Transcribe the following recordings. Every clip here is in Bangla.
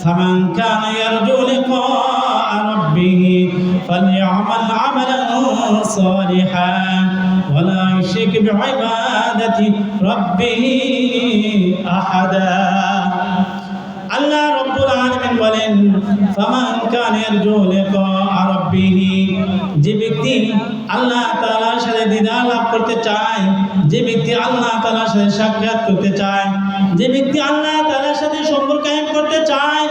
ফামান কানা ইয়ারজু লিকাআ রাব্বিহি ফালইআমাল আমালান সালিহান ওয়া লা ইউশরিক বিইবাদাতি রাব্বিহি আহাদা। আল্লাহ রাব্বুল আলামিন বলেন, ফামান কানা ইয়ারজু লিকাআ রাব্বিহি, যে ব্যক্তি আল্লাহ তাআলার সাথে দিদার লাভ করতে চায়, যে ব্যক্তি আল্লাহ তাআলার সাথে সাক্ষাৎ করতে চায়, যে ব্যক্তি আল্লাহ তাআলার সাথে সম্পর্ক কায়েম করতে চায়,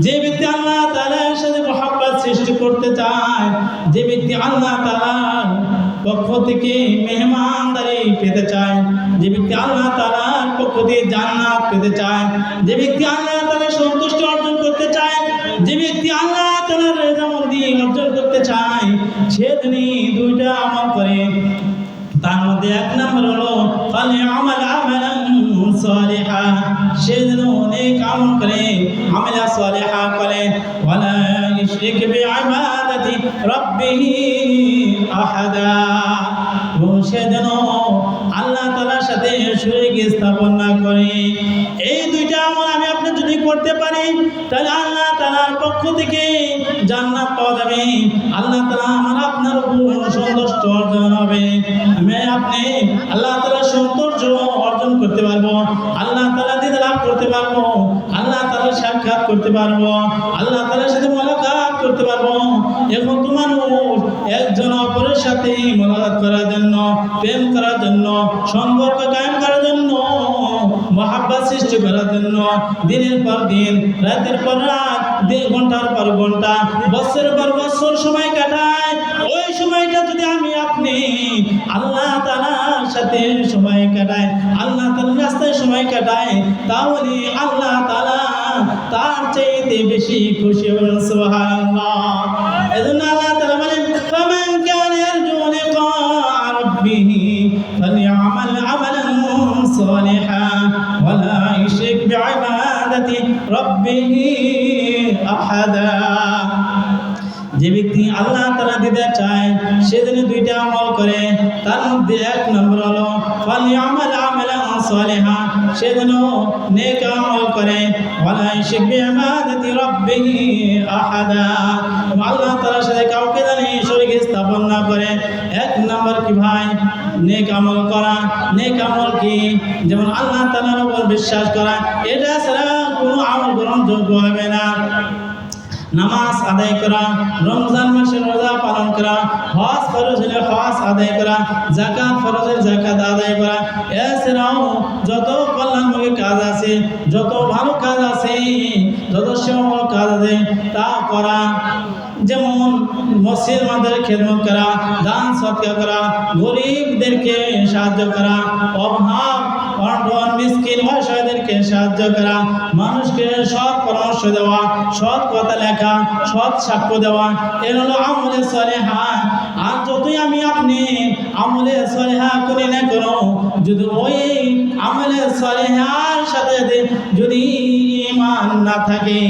যে ব্যক্তি আল্লাহ তাআলার সাথে মহব্বত সৃষ্টি করতে চায়, যে ব্যক্তি আল্লাহ তাআলার পক্ষ থেকে মেহমানদারি পেতে চায়, যে ব্যক্তি আল্লাহ তাআলার পক্ষ থেকে জান্নাত পেতে চায়, যে ব্যক্তি আল্লাহ তাআলার সন্তুষ্টি অর্জন করতে চায়, যে ব্যক্তি আল্লাহ তাআলার রেজামন্দি অর্জন করতে চায়, সে তিনি দুইটা আমল করে। তার মধ্যে এক নম্বর হলো ফালইআমাল আমালান সালিহা, সে যেন নেক আমল করে, আমালা সালিহা করে, ওয়া লা ইউশরিক বিইবাদাতি রাব্বিহি আহাদা, এবং সে যেন আল্লাহ তাআলার সাথে শরীক স্থাপন না করে। এই দুইটা আমল আমি আপনি যদি করতে পারি, তাহলে আল্লাহ তাআলার পক্ষ থেকে জান্নাত পাওয়া যাবে, আল্লাহ তাআলা আমার আপনার উপর সন্তুষ্ট অর্জন হবে, আমি আপনি আল্লাহ তাআলার সৌন্দর্য অর্জন করতে পারবো, আল্লাহ তাআলা দিদার লাভ করতে পারবো, আল্লাহ তাআলার সাক্ষাৎ করতে পারবো, আল্লাহ তাআলার সাথে মুলাকাত করতে পারবো। এখন তো মানুষ একজন অপরের সাথে মুলাকাত করার জন্য, প্রেম করার জন্য, সম্পর্ক কায়েম করার জন্য, মহব্বত সৃষ্টি করার জন্য দিনের পর দিন, রাতের পর রাত, ঘন্টার পর ঘন্টা, বছরের পর বছর সময় কাটায়। ওই সময়টা যদি আমি আপনি আল্লাহ তাআলার সাথে সময় কাটাই, আল্লাহ তাআলার রাস্তায় সময় কাটাই, তাহলে আল্লাহ তাআলা তার চাইতে বেশি খুশি হবেন। সুবহানাল্লাহ। এজন্য আল্লাহ তাআলা বলেন, ফামান কানা ইয়ারজু লিকাআ রাব্বিহি ফালইআমাল আমালান সালিহান ওয়া লা ইউশরিক বিইবাদাতি রাব্বিহি আহাদা। যে ব্যক্তি আল্লাহ তাআলা দিতে চায়, সে যেন দুইটা আমল করে। তার মধ্যে এক নম্বর হলো ফালইআমাল আমালান সালিহা, সে যেন নেক আমল করে, ওয়া লা ইউশরিক বিইবাদাতি রাব্বিহি আহাদা, আল্লাহ তাআলার সাথে কাউকে যেন শরীক স্থাপন না করে। এক নম্বর কি ভাই? নেক আমল করা। নেক আমল কি? যেমন আল্লাহ তাআলার উপর বিশ্বাস করা, এটা ছাড়া কোনো আমল গ্রহণযোগ্য হবে না। নামাজ আদায় করা, রমজান মাসে রোজা পালন করা, হজ ফরজ হলে হজ আদায় করা, যাকাত ফরজ হলে যাকাত আদায় করা, এছাড়াও যত কল্যাণমুখী কাজ আছে, যত ভালো কাজ আছে, যত সেবামূলক কাজ আছে তা করা। যেমন মসজিদ মাদ্রাসার খেদমত করা, দান সদকা করা, গরিবদেরকে সাহায্য করা, অভাব অনটন মিসকিন অসহায়দেরকে সাহায্য করা, মানুষকে সৎ পরামর্শ দেওয়া, সৎ কথা লেখা, সৎ সাক্ষ্য দেওয়া, এর হলো আমলে সালেহা। আর যতই আমি আপনি আমলে সালেহা করি না কেন, যদি ওই আমলে সালেহার সাথে যদি ঈমান না থাকে,